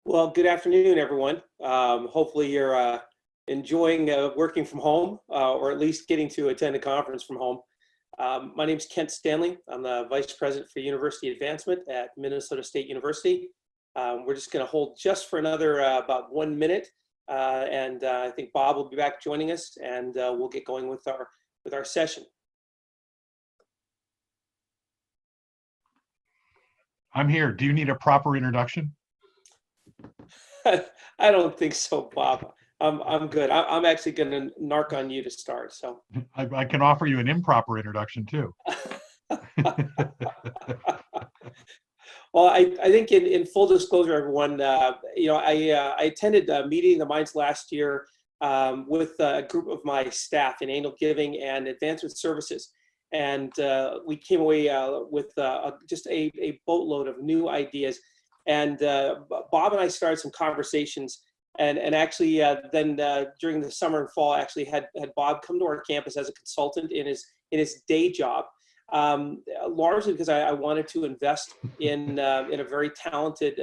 Well, good afternoon, everyone. Hopefully you're enjoying working from home, or at least getting to attend a conference from home. My name is Kent Stanley. I'm the Vice President for University Advancement at Minnesota State University. We're just going to hold just for another about 1 minute, and I think Bob will be back joining us, and we'll get going with our session. I'm here. Do you need a proper introduction? I don't think so, Bob. I'm good. I'm actually going to narc on you to start. So I can offer you an improper introduction too. Well, I think in full disclosure, everyone, I attended Meeting the Minds last year with a group of my staff in annual giving and advancement services. And we came away with just a boatload of new ideas. And Bob and I started some conversations, and actually then during the summer and fall, actually had Bob come to our campus as a consultant in his day job, largely because I wanted to invest in a very talented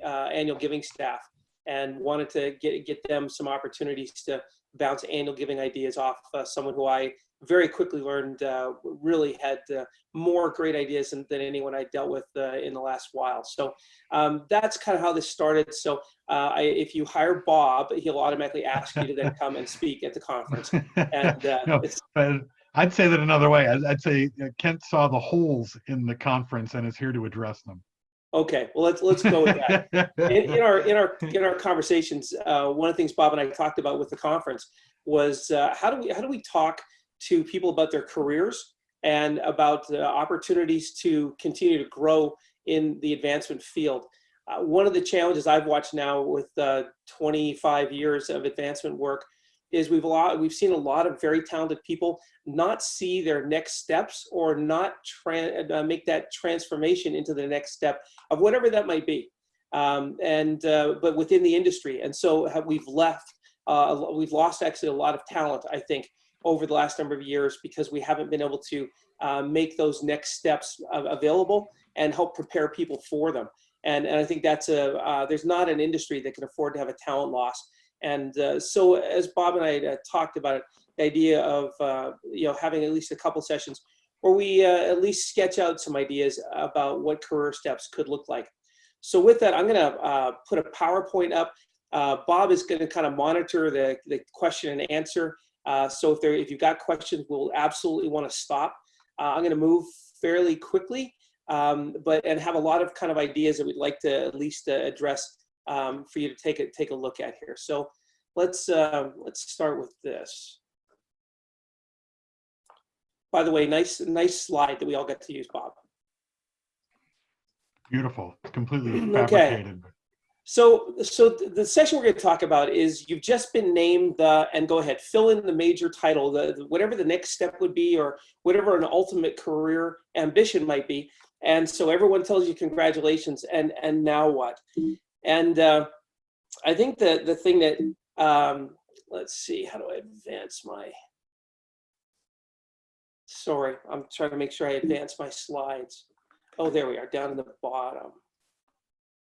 annual giving staff, and wanted to get them some opportunities to bounce annual giving ideas off someone who I very quickly learned really had more great ideas than anyone I dealt with in the last while. So that's kind of how this started. So if you hire Bob, he'll automatically ask you to then come and speak at the conference. And No, but I'd say that another way. I'd say Kent saw the holes in the conference and is here to address them. Okay, well let's go with that. In our conversations, one of the things Bob and I talked about with the conference was how do we talk to people about their careers and about opportunities to continue to grow in the advancement field. One of the challenges I've watched now with 25 years of advancement work is we've seen a lot of very talented people not see their next steps, or not make that transformation into the next step of whatever that might be, but within the industry. And so we've lost actually a lot of talent, I think, over the last number of years, because we haven't been able to make those next steps available and help prepare people for them. And I think that's there's not an industry that can afford to have a talent loss. And so as Bob and I talked about it, the idea of having at least a couple sessions where we at least sketch out some ideas about what career steps could look like. So with that, I'm going to put a PowerPoint up. Bob is going to kind of monitor the question and answer. So if you've got questions, we'll absolutely want to stop. I'm going to move fairly quickly, and have a lot of kind of ideas that we'd like to at least address for you to take a look at here. So let's start with this. By the way, nice slide that we all got to use, Bob. Beautiful. It's completely fabricated. Okay. So the session we're going to talk about is you've just been named and go ahead, fill in the major title, whatever the next step would be, or whatever an ultimate career ambition might be. And so everyone tells you congratulations, and now what? And I think the thing that, let's see, how do I advance my, sorry, I'm trying to make sure I advance my slides. Oh, there we are, down in the bottom.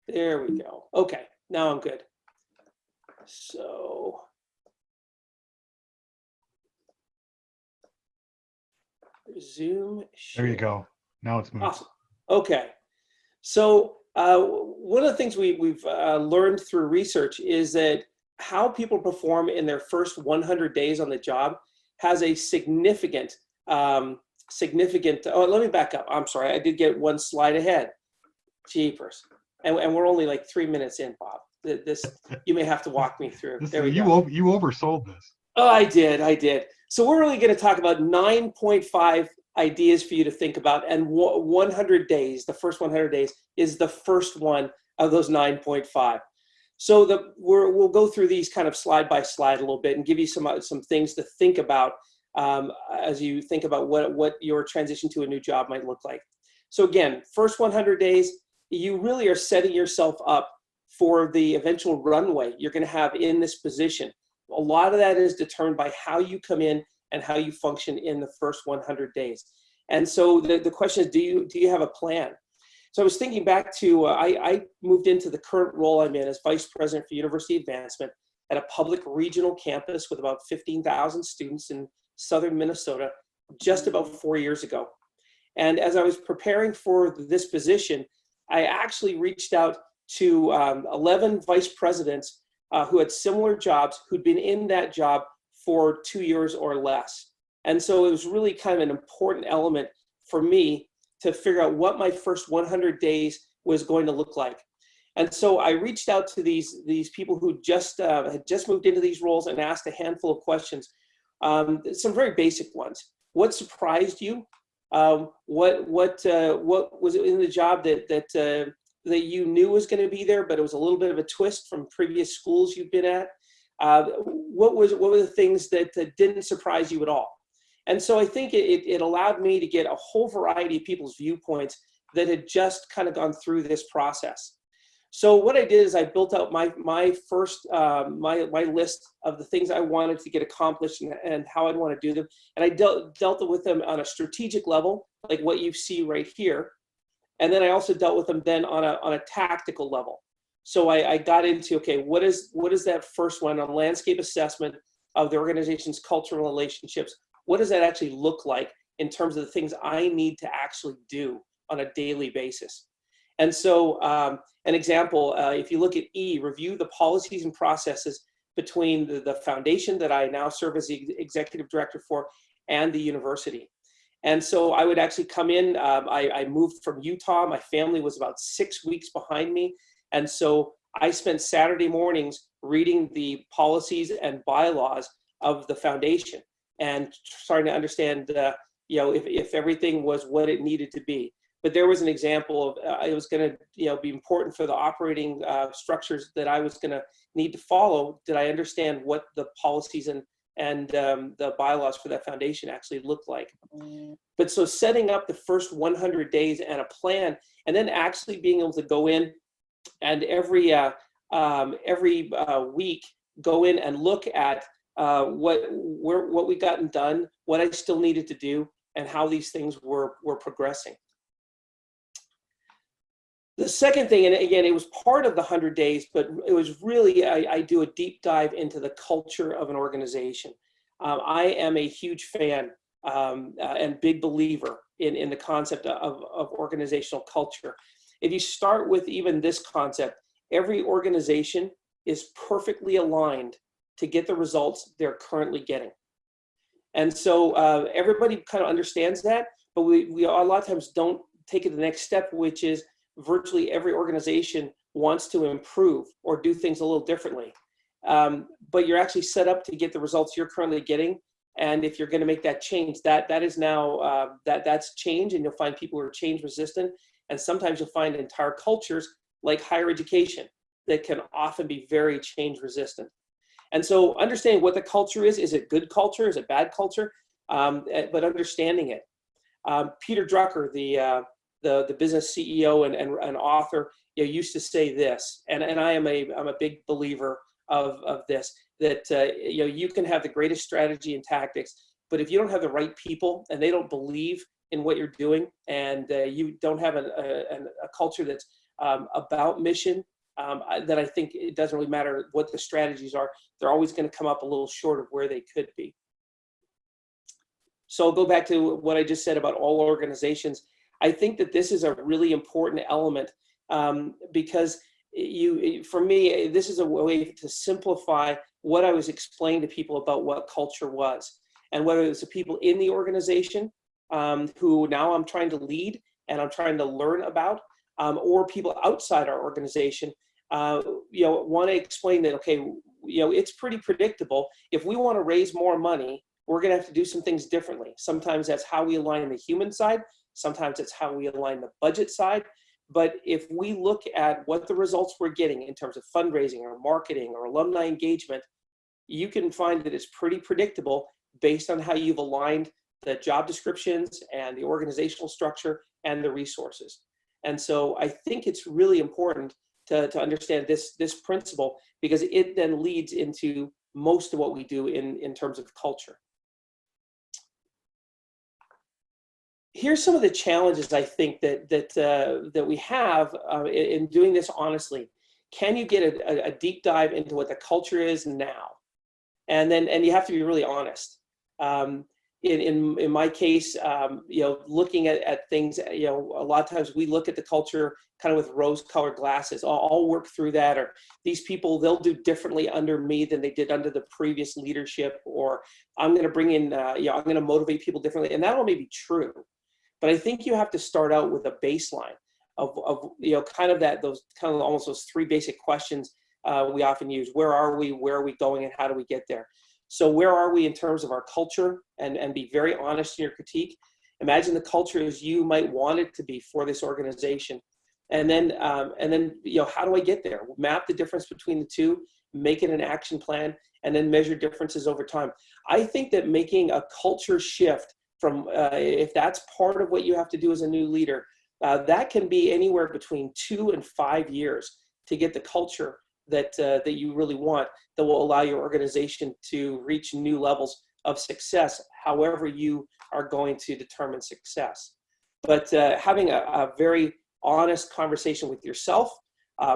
There we go. Okay, now I'm good. So resume. There you go. Now it's moving. Awesome. Okay. So one of the things we've learned through research is that how people perform in their first 100 days on the job has a significant, oh, let me back up. I'm sorry, I did get one slide ahead. Jeepers. And we're only like 3 minutes in, Bob. This, you may have to walk me through. There we go. You oversold this. Oh, I did. So we're really going to talk about 9.5 ideas for you to think about, and 100 days, the first 100 days, is the first one of those 9.5. So we'll go through these kind of slide by slide a little bit and give you some things to think about as you think about what your transition to a new job might look like. So again, first 100 days, you really are setting yourself up for the eventual runway you're going to have in this position. A lot of that is determined by how you come in and how you function in the first 100 days. And so the question is, do you have a plan? So I was thinking back to, I moved into the current role I'm in as Vice President for University Advancement at a public regional campus with about 15,000 students in southern Minnesota just about 4 years ago. And as I was preparing for this position, I actually reached out to 11 vice presidents who had similar jobs, who'd been in that job for 2 years or less. And so it was really kind of an important element for me to figure out what my first 100 days was going to look like. And so I reached out to these people who had just moved into these roles and asked a handful of questions, some very basic ones. What surprised you? What was in the job that you knew was going to be there, but it was a little bit of a twist from previous schools you've been at? What were the things that didn't surprise you at all? And so I think it allowed me to get a whole variety of people's viewpoints that had just kind of gone through this process. So what I did is I built out my first my list of the things I wanted to get accomplished and how I'd want to do them, and I dealt with them on a strategic level, like what you see right here, and then I also dealt with them then on a tactical level. So I got into, okay, what is that first one on landscape assessment of the organization's cultural relationships? What does that actually look like in terms of the things I need to actually do on a daily basis? And so an example, if you look at E, review the policies and processes between the foundation that I now serve as the executive director for and the university. And so I would actually come in, I moved from Utah, my family was about 6 weeks behind me. And so I spent Saturday mornings reading the policies and bylaws of the foundation and starting to understand, if everything was what it needed to be. But there was an example of it was going to be important for the operating structures that I was going to need to follow. Did I understand what the policies and the bylaws for that foundation actually looked like? But so setting up the first 100 days and a plan, and then actually being able to go in and every week go in and look at what we gotten done, what I still needed to do, and how these things were progressing. The second thing, and again, it was part of the 100 days, but it was really, I do a deep dive into the culture of an organization. I am a huge fan and big believer in the concept of organizational culture. If you start with even this concept, every organization is perfectly aligned to get the results they're currently getting. And so everybody kind of understands that, but we a lot of times don't take it to the next step, which is virtually every organization wants to improve or do things a little differently. But you're actually set up to get the results you're currently getting. And if you're going to make that change, that is now, that's change, and you'll find people who are change resistant. And sometimes you'll find entire cultures like higher education that can often be very change resistant. And so understanding what the culture is it good culture? Is it bad culture? But understanding it. Peter Drucker, the business CEO and author, used to say this, and I'm a big believer of this, that you can have the greatest strategy and tactics, but if you don't have the right people and they don't believe in what you're doing, and you don't have a culture that's about mission, then I think it doesn't really matter what the strategies are. They're always going to come up a little short of where they could be. So I'll go back to what I just said about all organizations. I think that this is a really important element because for me, this is a way to simplify what I was explaining to people about what culture was, and whether it's the people in the organization who now I'm trying to lead and I'm trying to learn about, or people outside our organization, want to explain that, okay, it's pretty predictable. If we want to raise more money, we're going to have to do some things differently. Sometimes that's how we align the human side. Sometimes it's how we align the budget side. But if we look at what the results we're getting in terms of fundraising or marketing or alumni engagement, you can find that it's pretty predictable based on how you've aligned the job descriptions and the organizational structure and the resources. And so I think it's really important to understand this principle, because it then leads into most of what we do in terms of culture. here's some of the challenges I think that we have in doing this honestly. Can you get a deep dive into what the culture is now? And you have to be really honest. In my case, looking at things, a lot of times we look at the culture kind of with rose-colored glasses. I'll work through that, or these people, they'll do differently under me than they did under the previous leadership, or I'm going to bring in, I'm going to motivate people differently, and that all may be true. But I think you have to start out with a baseline of kind of those kind of almost those three basic questions we often use. Where are we? Where are we going? And how do we get there? So where are we in terms of our culture? And be very honest in your critique. Imagine the culture as you might want it to be for this organization. And then how do I get there? Map the difference between the two, make it an action plan, and then measure differences over time. I think that making a culture shift from, if that's part of what you have to do as a new leader, that can be anywhere between 2 and 5 years to get the culture that you really want, that will allow your organization to reach new levels of success, however you are going to determine success. But having a very honest conversation with yourself,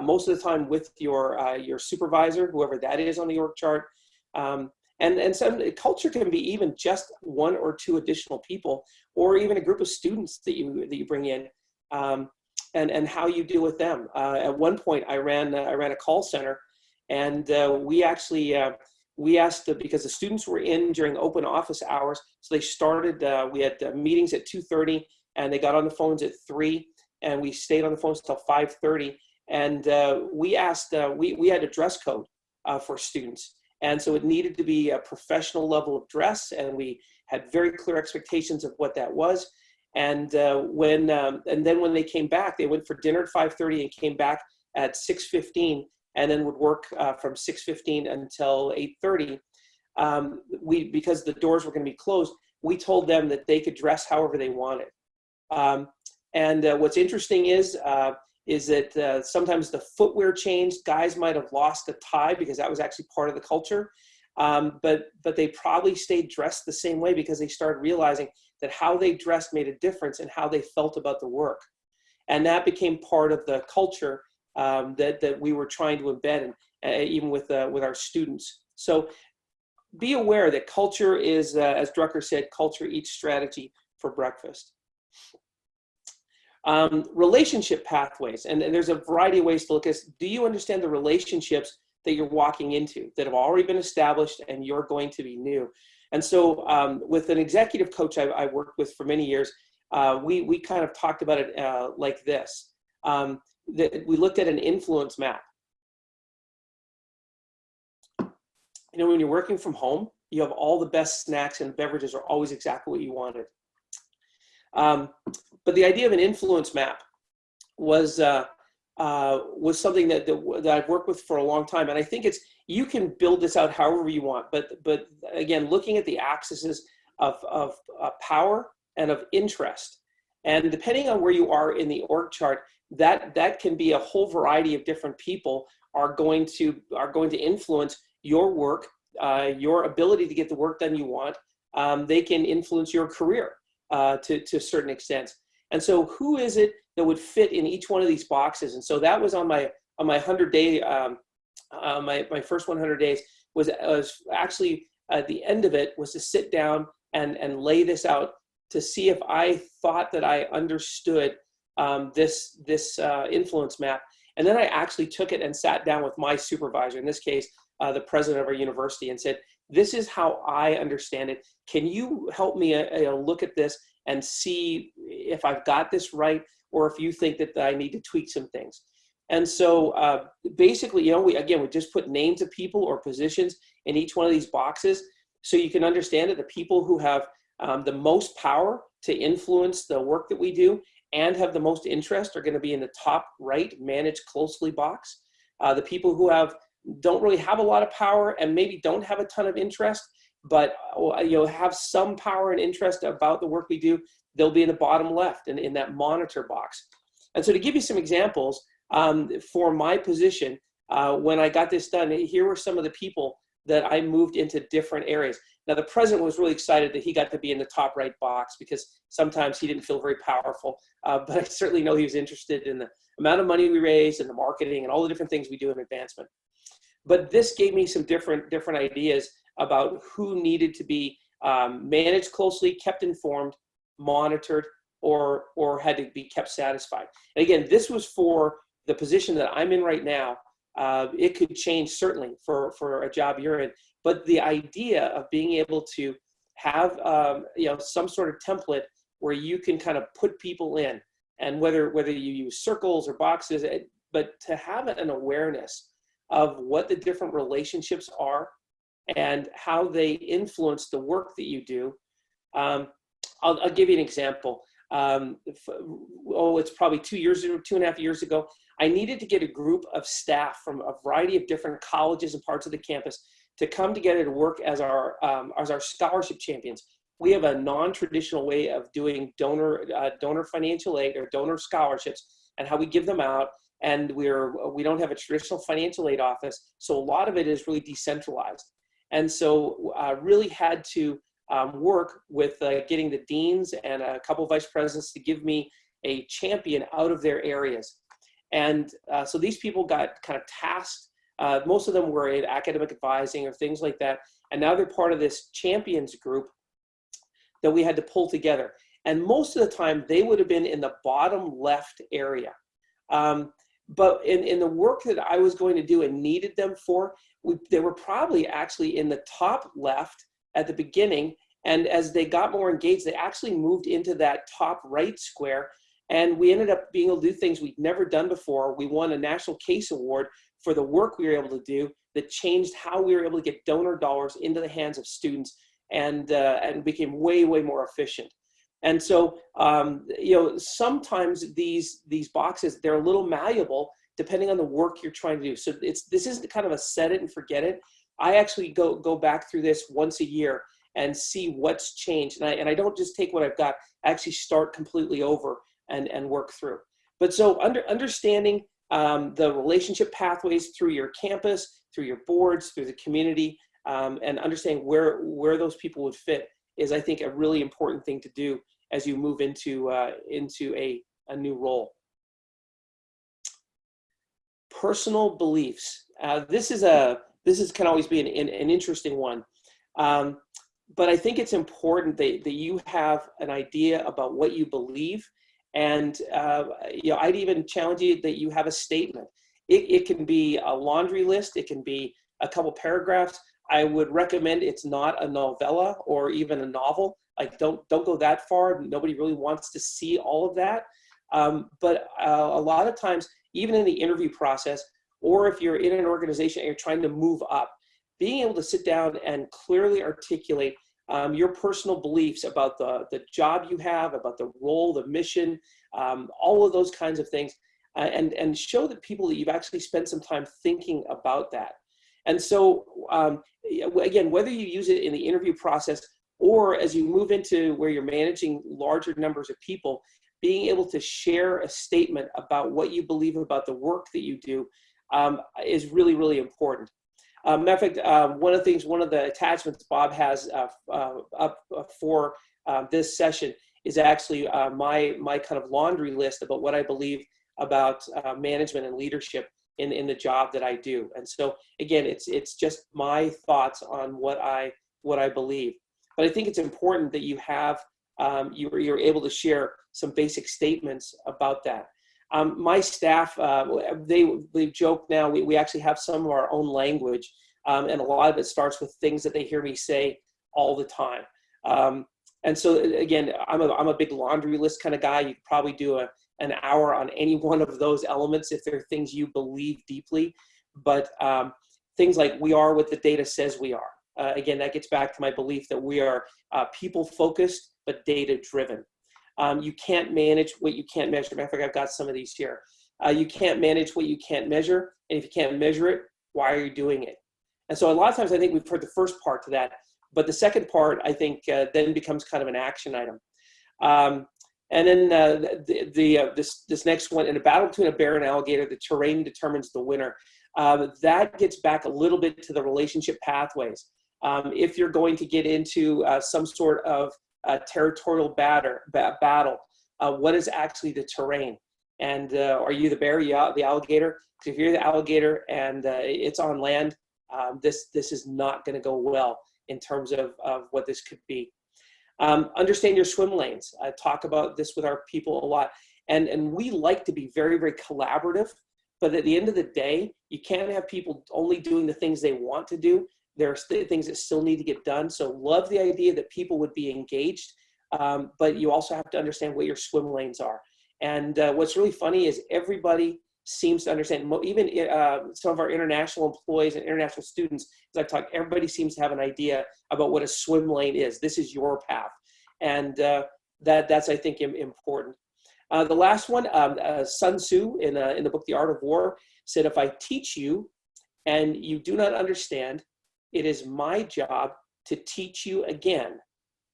most of the time with your supervisor, whoever that is on the org chart, and some culture can be even just 1 or 2 additional people, or even a group of students that you bring in, and how you deal with them. At one point, I ran a call center, and we actually we asked, because the students were in during open office hours, so they started. We had meetings at 2:30, and they got on the phones at 3, and we stayed on the phones until 5:30. And we asked, we had a dress code for students. And so it needed to be a professional level of dress, and we had very clear expectations of what that was. And then when they came back, they went for dinner at 5:30 and came back at 6:15, and then would work from 6:15 until 8:30. Because the doors were going to be closed, we told them that they could dress however they wanted. What's interesting is that sometimes the footwear changed. Guys might have lost a tie because that was actually part of the culture. But they probably stayed dressed the same way because they started realizing that how they dressed made a difference in how they felt about the work. And that became part of the culture that we were trying to embed, even with our students. So be aware that culture is, as Drucker said, culture eats strategy for breakfast. Relationship pathways, and there's a variety of ways to look at this. Do you understand the relationships that you're walking into that have already been established and you're going to be new? And so with an executive coach I worked with for many years, we kind of talked about it like this. That we looked at an influence map. You know, when you're working from home, you have all the best snacks and beverages are always exactly what you wanted. But the idea of an influence map was something that I've worked with for a long time, and I think you can build this out however you want. But again, looking at the axes of power and of interest, and depending on where you are in the org chart, that can be a whole variety of different people are going to influence your work, your ability to get the work done you want. They can influence your career to a certain extent. And so who is it that would fit in each one of these boxes? And so that was on my 100-day, my first 100 days was actually at the end of it was to sit down and lay this out to see if I thought that I understood this influence map. And then I actually took it and sat down with my supervisor, in this case, the president of our university, and said, this is how I understand it. Can you help me look at this and see if I've got this right, or if you think that I need to tweak some things? And so basically, we just put names of people or positions in each one of these boxes so you can understand that the people who have the most power to influence the work that we do and have the most interest are going to be in the top right, manage closely box. The people who don't really have a lot of power and maybe don't have a ton of interest, but have some power and interest about the work we do, they'll be in the bottom left and in that monitor box. And so to give you some examples, for my position, when I got this done, here were some of the people that I moved into different areas. Now, the president was really excited that he got to be in the top right box because sometimes he didn't feel very powerful. But I certainly know he was interested in the amount of money we raised and the marketing and all the different things we do in advancement. But this gave me some different ideas about who needed to be managed closely, kept informed, monitored, or had to be kept satisfied. And again, this was for the position that I'm in right now. It could change certainly for a job you're in, but the idea of being able to have some sort of template where you can kind of put people in, and whether you use circles or boxes, but to have an awareness of what the different relationships are and how they influence the work that you do. I'll give you an example. It's probably 2.5 years ago. I needed to get a group of staff from a variety of different colleges and parts of the campus to come together to work as our scholarship champions. We have a non-traditional way of doing donor financial aid or donor scholarships and how we give them out. And we don't have a traditional financial aid office, so a lot of it is really decentralized. And so I really had to work with getting the deans and a couple of vice presidents to give me a champion out of their areas. And so these people got kind of tasked. Most of them were in academic advising or things like that. And now they're part of this champions group that we had to pull together. And most of the time they would have been in the bottom left area. But in the work that I was going to do and needed them for, they were probably actually in the top left at the beginning. And as they got more engaged, they actually moved into that top right square. And we ended up being able to do things we'd never done before. We won a National Case Award for the work we were able to do that changed how we were able to get donor dollars into the hands of students and became way, way more efficient. And so, sometimes these boxes, they're a little malleable depending on the work you're trying to do. So this isn't kind of a set it and forget it. I actually go back through this once a year and see what's changed. And I don't just take what I've got, I actually start completely over and work through. But so understanding the relationship pathways through your campus, through your boards, through the community, and understanding where those people would fit is, I think, a really important thing to do as you move into a new role. Personal beliefs. This can always be an interesting one. But I think it's important that you have an idea about what you believe. And I'd even challenge you that you have a statement. It can be a laundry list. It can be a couple paragraphs. I would recommend it's not a novella or even a novel. Like don't go that far. Nobody really wants to see all of that. But a lot of times, even in the interview process, or if you're in an organization and you're trying to move up, being able to sit down and clearly articulate your personal beliefs about the job you have, about the role, the mission, all of those kinds of things, and show the people that you've actually spent some time thinking about that. And so, again, whether you use it in the interview process or as you move into where you're managing larger numbers of people, being able to share a statement about what you believe about the work that you do is really, really important. Matter of fact, one of the attachments Bob has up for this session is actually my kind of laundry list about what I believe about management and leadership in the job that I do. And so again, it's just my thoughts on what I believe. But I think it's important that you have you're able to share some basic statements about that. My staff, they joke now, we actually have some of our own language, and a lot of it starts with things that they hear me say all the time. And so again, I'm a big laundry list kind of guy. You could probably do an hour on any one of those elements if they're things you believe deeply. But things like we are what the data says we are. Again, that gets back to my belief that we are people-focused but data-driven. You can't manage what you can't measure. Matter of fact, I've got some of these here. You can't manage what you can't measure, and if you can't measure it, why are you doing it? And so a lot of times I think we've heard the first part to that, but the second part I think then becomes kind of an action item. And then this next one, in a battle between a bear and alligator, the terrain determines the winner. That gets back a little bit to the relationship pathways. If you're going to get into some sort of territorial battle, what is actually the terrain? And are you the bear, the alligator? Because if you're the alligator and it's on land, this is not going to go well in terms of what this could be. Understand your swim lanes. I talk about this with our people a lot. And we like to be very, very collaborative. But at the end of the day, you can't have people only doing the things they want to do. There are things that still need to get done. So love the idea that people would be engaged, but you also have to understand what your swim lanes are. And what's really funny is everybody seems to understand, even some of our international employees and international students, as I've talked, everybody seems to have an idea about what a swim lane is. This is your path. And that's, I think, important. The last one, Sun Tzu in the book, The Art of War, said, if I teach you and you do not understand, it is my job to teach you again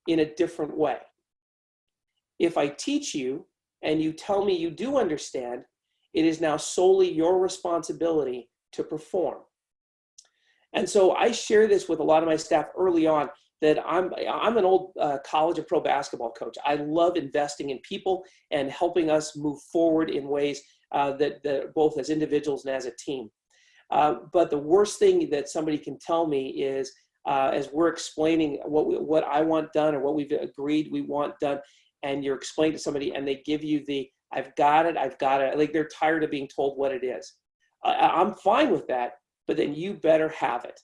in a different way. If I teach you and you tell me you do understand, it is now solely your responsibility to perform. And so I share this with a lot of my staff early on, that I'm an old college and pro basketball coach. I love investing in people and helping us move forward in ways that both as individuals and as a team. But the worst thing that somebody can tell me is, as we're explaining what I want done or what we've agreed we want done, and you're explaining to somebody and they give you the, I've got it, like they're tired of being told what it is. I'm fine with that, but then you better have it.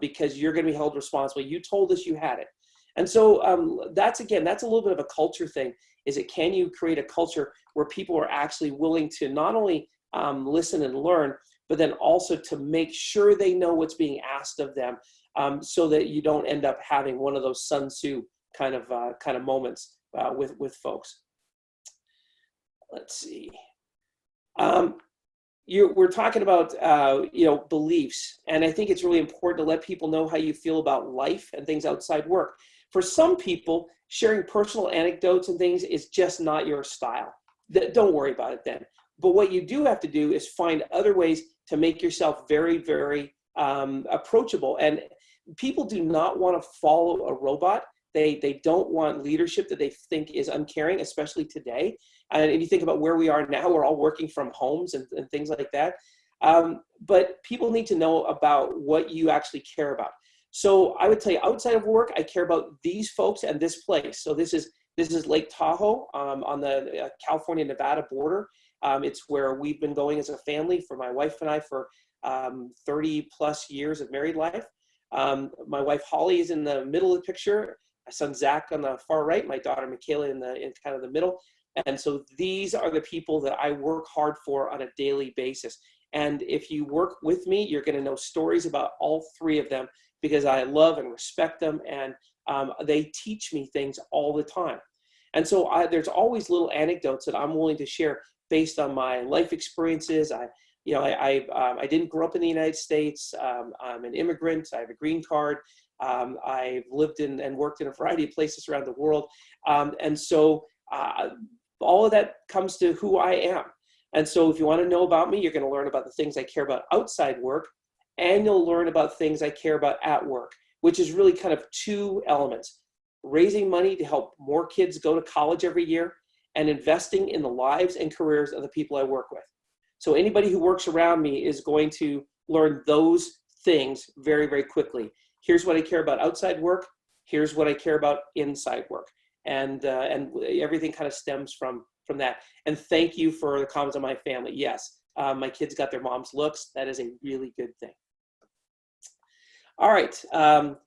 Because you're going to be held responsible. You told us you had it. And so that's a little bit of a culture thing. Can you create a culture where people are actually willing to not only listen and learn, but then also to make sure they know what's being asked of them, so that you don't end up having one of those Sun Tzu kind of moments with folks. Let's see. We're talking about beliefs, and I think it's really important to let people know how you feel about life and things outside work. For some people, sharing personal anecdotes and things is just not your style. Don't worry about it then. But what you do have to do is find other ways to make yourself very, very approachable. And people do not want to follow a robot. They don't want leadership that they think is uncaring, especially today. And if you think about where we are now, we're all working from homes and things like that. But people need to know about what you actually care about. So I would tell you, outside of work, I care about these folks and this place. So this is Lake Tahoe on the California-Nevada border. It's where we've been going as a family for my wife and I for 30 plus years of married life. My wife Holly is in the middle of the picture. My son Zach on the far right. My daughter Michaela in kind of the middle. And so these are the people that I work hard for on a daily basis. And if you work with me, you're going to know stories about all three of them, because I love and respect them, and they teach me things all the time. And so there's always little anecdotes that I'm willing to share based on my life experiences. I didn't grow up in the United States. I'm an immigrant. I have a green card. I've lived in and worked in a variety of places around the world. And so all of that comes to who I am. And so if you want to know about me, you're going to learn about the things I care about outside work, and you'll learn about things I care about at work, which is really kind of two elements: raising money to help more kids go to college every year, and investing in the lives and careers of the people I work with. So anybody who works around me is going to learn those things very, very quickly. Here's what I care about outside work. Here's what I care about inside work. And everything kind of stems from that. And thank you for the comments on my family. Yes, my kids got their mom's looks. That is a really good thing. All right,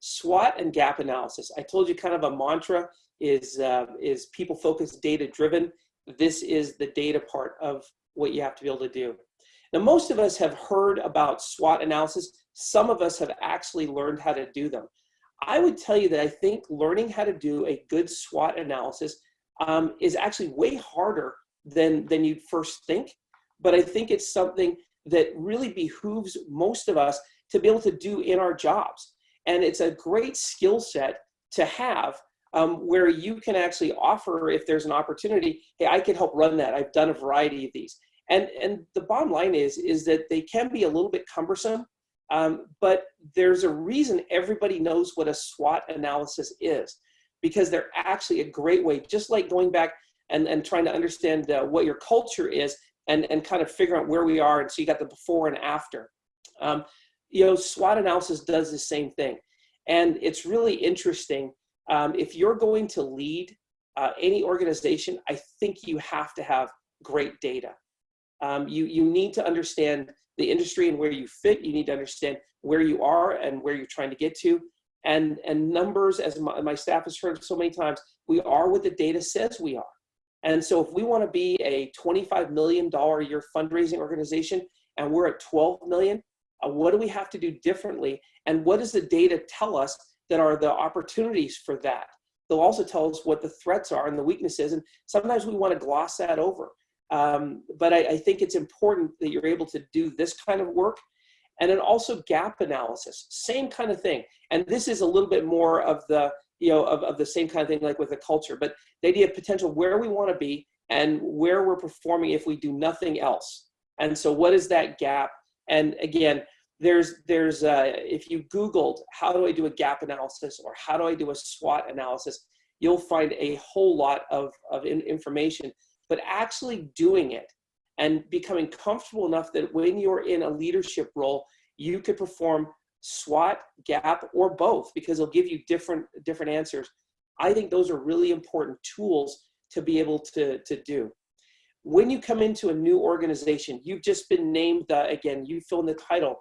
SWOT and gap analysis. I told you kind of a mantra is people-focused, data-driven. This is the data part of what you have to be able to do. Now, most of us have heard about SWOT analysis. Some of us have actually learned how to do them. I would tell you that I think learning how to do a good SWOT analysis is actually way harder than you'd first think. But I think it's something that really behooves most of us to be able to do in our jobs. And it's a great skill set to have, where you can actually offer, if there's an opportunity, hey, I can help run that. I've done a variety of these. And the bottom line is that they can be a little bit cumbersome, But there's a reason everybody knows what a SWOT analysis is, because they're actually a great way, just like going back and trying to understand what your culture is and kind of figure out where we are. And so you got the before and after. SWOT analysis does the same thing. And it's really interesting. If you're going to lead any organization, I think you have to have great data. You need to understand the industry and where you fit. You need to understand where you are and where you're trying to get to. And numbers, as my staff has heard so many times, we are what the data says we are. And so if we want to be a $25 million a year fundraising organization and we're at 12 million, what do we have to do differently? And what does the data tell us that are the opportunities for that? They'll also tell us what the threats are and the weaknesses. And sometimes we want to gloss that over. But I think it's important that you're able to do this kind of work. And then also gap analysis, same kind of thing. And this is a little bit more of the, of the same kind of thing like with the culture, but the idea of potential, where we want to be and where we're performing if we do nothing else. And so what is that gap? And again, there's if you Googled, how do I do a gap analysis or how do I do a SWOT analysis, you'll find a whole lot of information, but actually doing it and becoming comfortable enough that when you're in a leadership role, you could perform SWOT, gap, or both, because it'll give you different answers. I think those are really important tools to be able to do. When you come into a new organization, you've just been named, again, you fill in the title,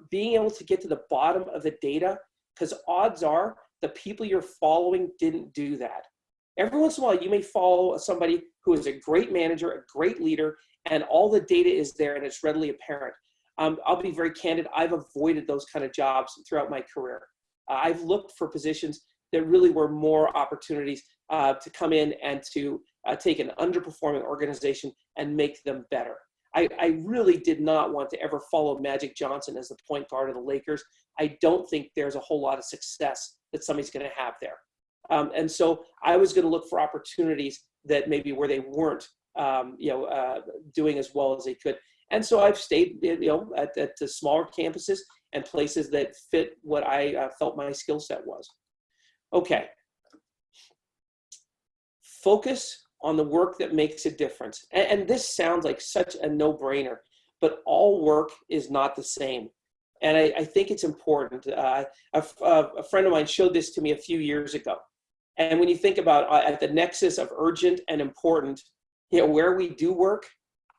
being able to get to the bottom of the data, because odds are the people you're following didn't do that. Every once in a while, you may follow somebody who is a great manager, a great leader, and all the data is there and it's readily apparent. I'll be very candid. I've avoided those kind of jobs throughout my career. I've looked for positions that really were more opportunities to come in and to take an underperforming organization and make them better. I really did not want to ever follow Magic Johnson as the point guard of the Lakers. I don't think there's a whole lot of success that somebody's going to have there. And so I was going to look for opportunities that maybe where they weren't, doing as well as they could. And so I've stayed, at the smaller campuses and places that fit what I felt my skill set was. Okay. Focus on the work that makes a difference. And this sounds like such a no-brainer, but all work is not the same. And I think it's important. A friend of mine showed this to me a few years ago. And when you think about at the nexus of urgent and important, where we do work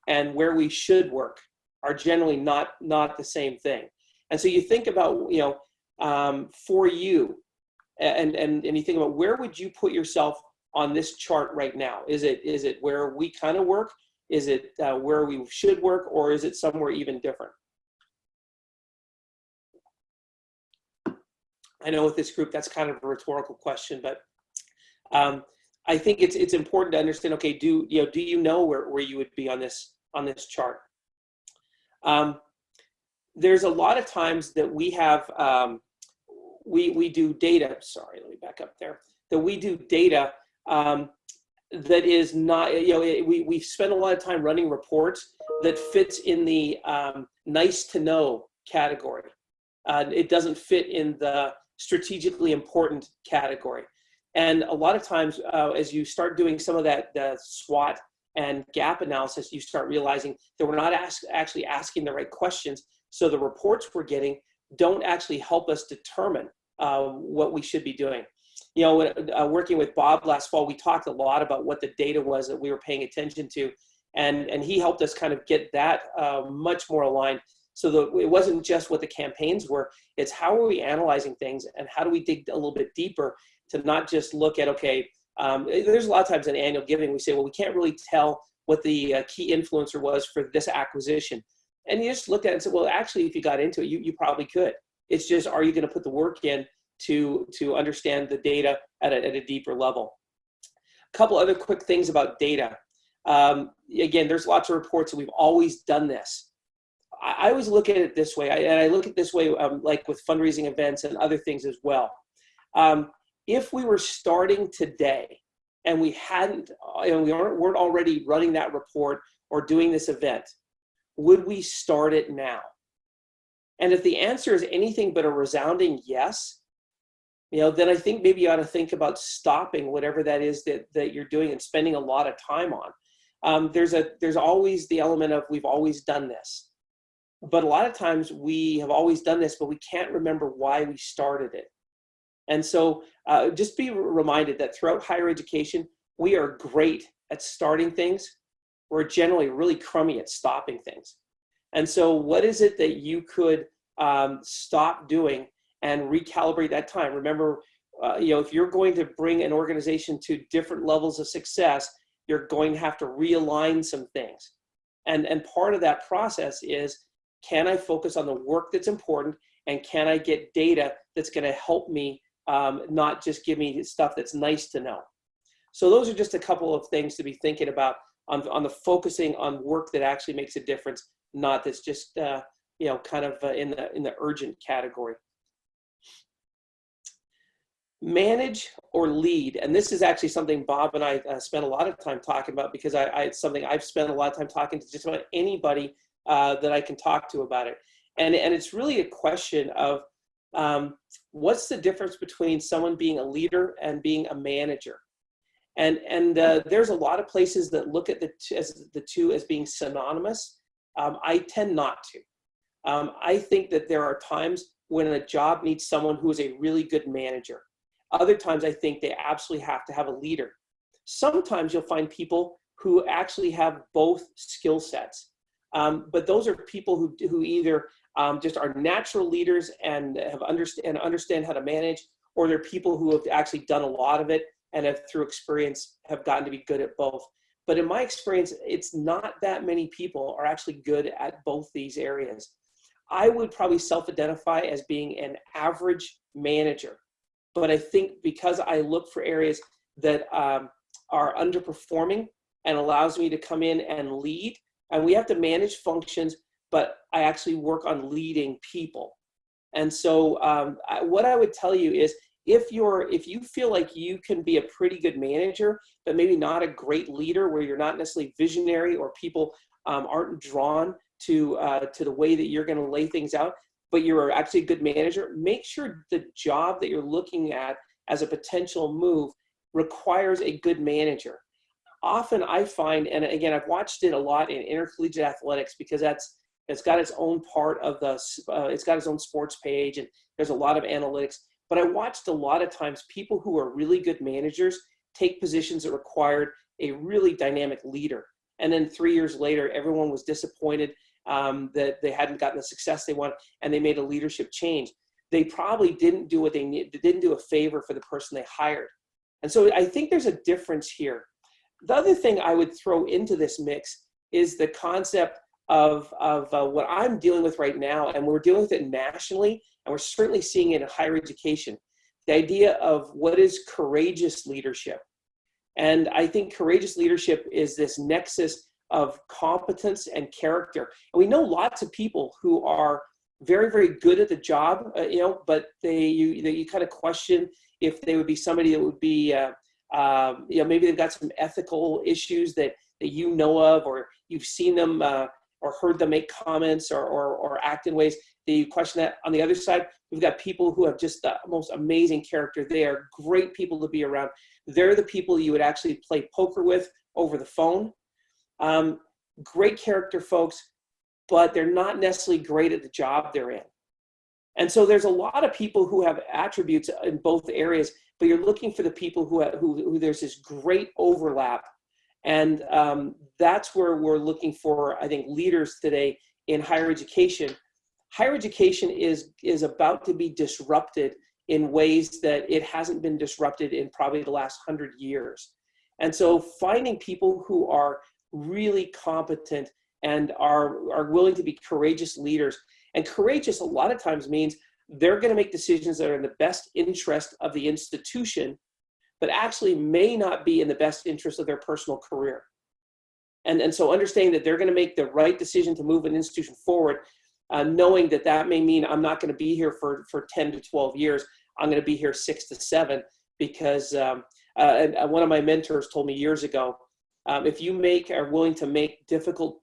and where we should work are generally not the same thing. And so you think about, for you, and you think about where would you put yourself on this chart right now? Is it where we kind of work? Is it where we should work, or is it somewhere even different? I know with this group, that's kind of a rhetorical question, but I think it's important to understand. Okay, do you know where you would be on this chart? There's a lot of times that we have we do data. Sorry, let me back up there. That we do data that is not. We spend a lot of time running reports that fits in the nice to know category. It doesn't fit in the strategically important category. And a lot of times, as you start doing some of that SWOT and gap analysis, you start realizing that we're not actually asking the right questions. So the reports we're getting don't actually help us determine what we should be doing. Working with Bob last fall, we talked a lot about what the data was that we were paying attention to. And he helped us kind of get that much more aligned. So that it wasn't just what the campaigns were, it's how are we analyzing things and how do we dig a little bit deeper to not just look at, there's a lot of times in annual giving, we say, well, we can't really tell what the key influencer was for this acquisition. And you just look at it and say, well, actually, if you got into it, you probably could. It's just, are you going to put the work in to understand the data at a deeper level? A couple other quick things about data. Again, there's lots of reports that we've always done this. I always look at it this way, and I look at it this way like with fundraising events and other things as well. If we were starting today and we hadn't, we weren't already running that report or doing this event, would we start it now? And if the answer is anything but a resounding yes, then I think maybe you ought to think about stopping whatever that is that you're doing and spending a lot of time on. There's always the element of we've always done this. But a lot of times we have always done this, but we can't remember why we started it. And so just be reminded that throughout higher education, we are great at starting things. We're generally really crummy at stopping things. And so what is it that you could stop doing and recalibrate that time? Remember, if you're going to bring an organization to different levels of success, you're going to have to realign some things. And part of that process is, can I focus on the work that's important, and can I get data that's going to help me, not just give me stuff that's nice to know? So those are just a couple of things to be thinking about on the focusing on work that actually makes a difference, not that's just kind of in the urgent category. Manage or lead, and this is actually something Bob and I spent a lot of time talking about, because it's something I've spent a lot of time talking to just about anybody that I can talk to about it. And it's really a question of what's the difference between someone being a leader and being a manager? And there's a lot of places that look at the two as being synonymous. I tend not to. I think that there are times when a job needs someone who is a really good manager. Other times I think they absolutely have to have a leader. Sometimes you'll find people who actually have both skill sets. But those are people who either just are natural leaders and understand how to manage, or they're people who have actually done a lot of it and have, through experience, have gotten to be good at both. But in my experience, it's not that many people are actually good at both these areas. I would probably self-identify as being an average manager. But I think because I look for areas that are underperforming and allows me to come in and lead, and we have to manage functions, but I actually work on leading people. And so what I would tell you is, if you feel like you can be a pretty good manager, but maybe not a great leader, where you're not necessarily visionary, or people aren't drawn to the way that you're going to lay things out, but you're actually a good manager, make sure the job that you're looking at as a potential move requires a good manager. Often I find, and again, I've watched it a lot in intercollegiate athletics, because it's got its own part of it's got its own sports page, and there's a lot of analytics. But I watched a lot of times people who are really good managers take positions that required a really dynamic leader. And then 3 years later, everyone was disappointed that they hadn't gotten the success they wanted, and they made a leadership change. They probably didn't do what they needed, didn't do a favor for the person they hired. And so I think there's a difference here. The other thing I would throw into this mix is the concept of what I'm dealing with right now, and we're dealing with it nationally, and we're certainly seeing it in higher education, the idea of what is courageous leadership. And I think courageous leadership is this nexus of competence and character. And we know lots of people who are very, very good at the job, but you kind of question if they would be somebody that would be, maybe they've got some ethical issues that you know of, or you've seen them or heard them make comments or act in ways that you question that. On the other side, we've got people who have just the most amazing character. They are great people to be around. They're the people you would actually play poker with over the phone. Great character folks, but they're not necessarily great at the job they're in. And so there's a lot of people who have attributes in both areas, but you're looking for the people who there's this great overlap. And that's where we're looking for, I think, leaders today in higher education. Higher education is about to be disrupted in ways that it hasn't been disrupted in probably the last 100 years. And so finding people who are really competent and are willing to be courageous leaders. And courageous a lot of times means they're going to make decisions that are in the best interest of the institution, but actually may not be in the best interest of their personal career. And so understanding that they're going to make the right decision to move an institution forward, knowing that may mean I'm not going to be here for 10 to 12 years. I'm going to be here 6 to 7, because and one of my mentors told me years ago, if you are willing to make difficult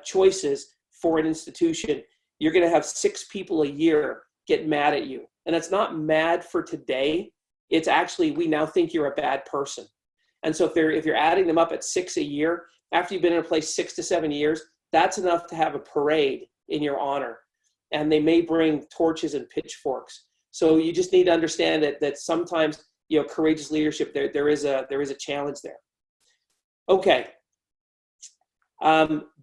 choices for an institution, you're going to have 6 people a year get mad at you. And it's not mad for today. It's actually, we now think you're a bad person. And so if you're adding them up at 6 a year, after you've been in a place 6 to 7 years, that's enough to have a parade in your honor. And they may bring torches and pitchforks. So you just need to understand that sometimes, courageous leadership, there is a challenge there. Okay.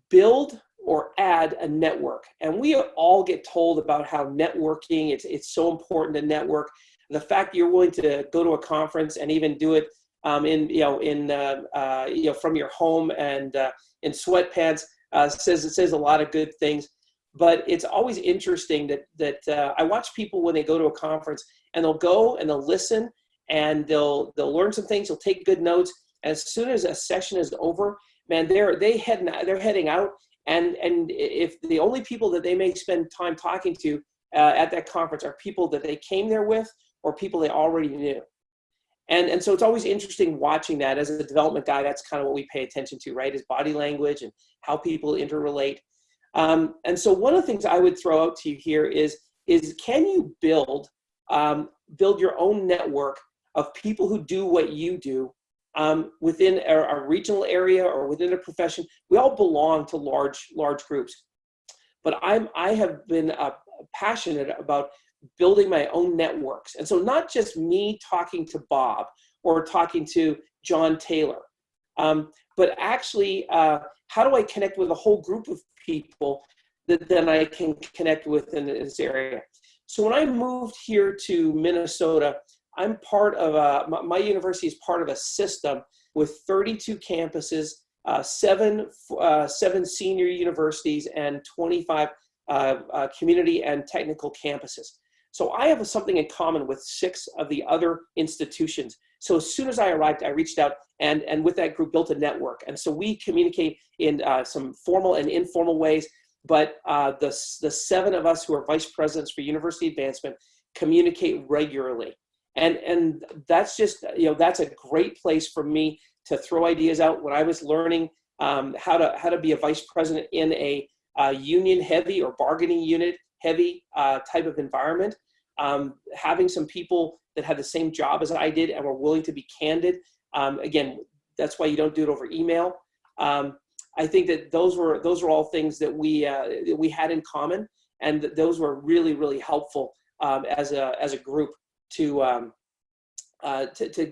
Build or add a network. And we all get told about how networking, it's so important to network. The fact that you're willing to go to a conference and even do it from your home and in sweatpants says a lot of good things. But it's always interesting that I watch people when they go to a conference, and they'll go and they'll listen and they'll learn some things. They'll take good notes. As soon as a session is over, man, they're heading out. And if the only people that they may spend time talking to at that conference are people that they came there with or people they already knew. And so it's always interesting watching that. As a development guy, that's kind of what we pay attention to, right? Is body language and how people interrelate. And so one of the things I would throw out to you here is can you build your own network of people who do what you do within a regional area or within a profession? We all belong to large groups, but I have been passionate about building my own networks. And so not just me talking to Bob or talking to John Taylor, but actually how do I connect with a whole group of people that then I can connect with in this area? So when I moved here to Minnesota, I'm part of my university is part of a system with 32 campuses, seven senior universities, and 25 community and technical campuses. So I have something in common with 6 of the other institutions. So as soon as I arrived, I reached out and with that group built a network. And so we communicate in some formal and informal ways, but the 7 of us who are vice presidents for university advancement communicate regularly. And that's just, that's a great place for me to throw ideas out. When I was learning how to be a vice president in a union heavy or bargaining unit heavy type of environment, having some people that had the same job as I did and were willing to be candid. Again, that's why you don't do it over email. I think that those were all things that we had in common, and that those were really, really helpful as a group to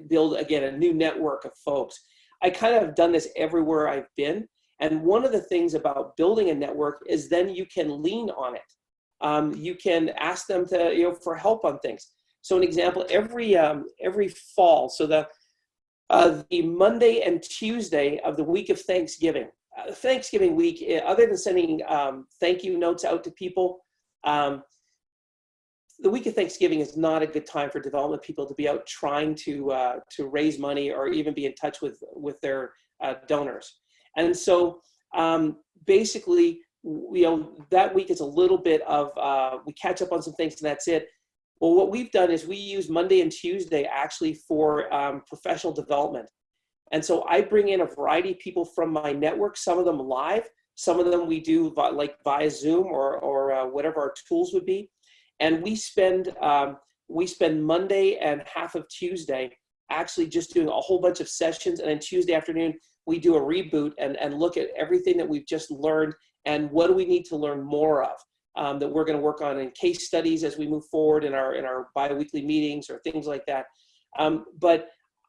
build, again, a new network of folks. I kind of have done this everywhere I've been. And one of the things about building a network is then you can lean on it. You can ask them to, for help on things. So an example, every fall, so the Monday and Tuesday of the week of Thanksgiving, Thanksgiving week, other than sending thank you notes out to people, the week of Thanksgiving is not a good time for development people to be out trying to raise money or even be in touch with their donors. And so basically, that week is a little bit of, we catch up on some things and that's it. Well, what we've done is we use Monday and Tuesday actually for professional development. And so I bring in a variety of people from my network, some of them live, some of them we do like via Zoom or whatever our tools would be. And we spend Monday and half of Tuesday actually just doing a whole bunch of sessions. And then Tuesday afternoon, we do a reboot and look at everything that we've just learned and what do we need to learn more of that we're going to work on in case studies as we move forward in our bi-weekly meetings or things like that. But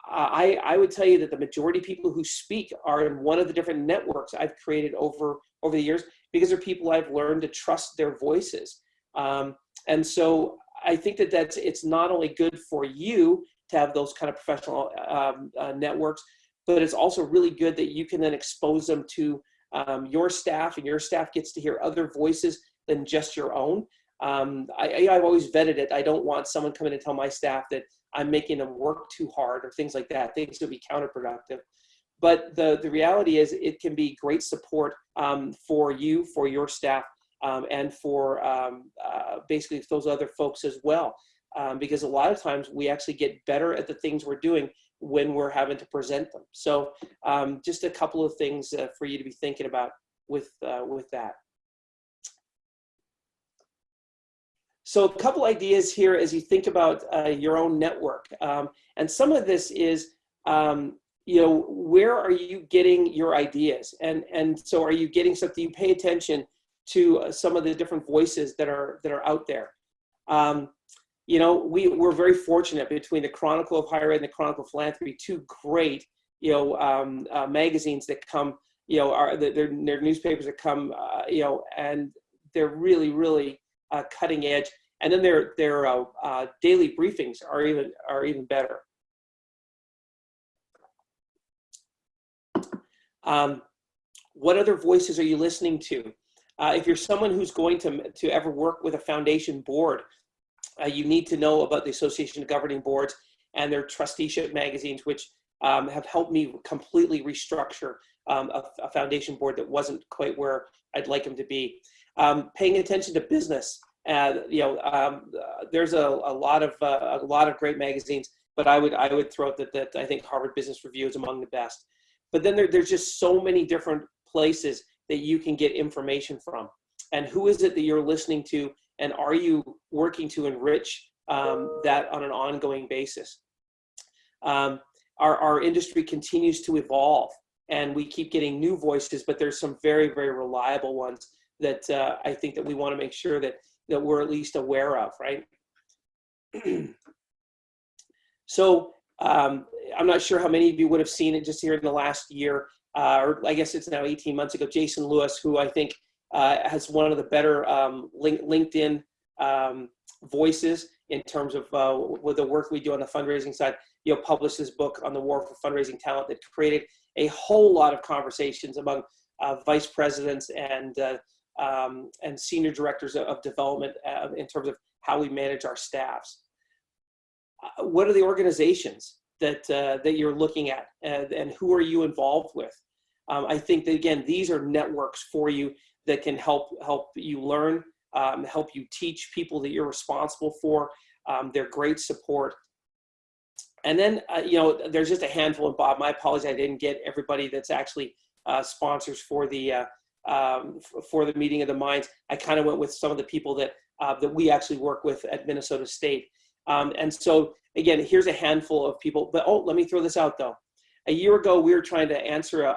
I would tell you that the majority of people who speak are in one of the different networks I've created over the years because they're people I've learned to trust their voices. And so I think that it's not only good for you to have those kind of professional networks, but it's also really good that you can then expose them to your staff, and your staff gets to hear other voices than just your own. I've always vetted it. I don't want someone coming to tell my staff that I'm making them work too hard or things like that. Things would be counterproductive. But the reality is it can be great support for you, for your staff, and for basically those other folks as well. Because a lot of times we actually get better at the things we're doing when we're having to present them. So just a couple of things for you to be thinking about with that. So a couple ideas here as you think about your own network. And some of this is, where are you getting your ideas? And so are you getting something, you pay attention to some of the different voices that are out there. We're very fortunate between the Chronicle of Higher Ed and the Chronicle of Philanthropy, two great, magazines that come, their newspapers that come, and they're really, really cutting edge. And then their daily briefings are even better. What other voices are you listening to? If you're someone who's going to ever work with a foundation board, you need to know about the Association of Governing Boards and their trusteeship magazines, which have helped me completely restructure a foundation board that wasn't quite where I'd like them to be. Paying attention to business. There's a lot of great magazines, but I would throw out that I think Harvard Business Review is among the best. But then there's just so many different places that you can get information from. And who is it that you're listening to? And are you working to enrich that on an ongoing basis? Our industry continues to evolve, and we keep getting new voices, but there's some very, very reliable ones that I think that we want to make sure that we're at least aware of, right? So I'm not sure how many of you would have seen it just here in the last year, or I guess it's now 18 months ago. Jason Lewis, who I think has one of the better LinkedIn voices in terms of with the work we do on the fundraising side, published this book on the war for fundraising talent that created a whole lot of conversations among vice presidents and senior directors of development in terms of how we manage our staffs. What are the organizations that you're looking at, and who are you involved with? I think that, again, these are networks for you that can help you learn, help you teach people that you're responsible for. They're great support. And then, there's just a handful, and Bob, my apologies, I didn't get everybody that's actually sponsors for the Meeting of the Minds. I kind of went with some of the people that we actually work with at Minnesota State. And so, again, here's a handful of people. But, let me throw this out, though. A year ago, we were trying to answer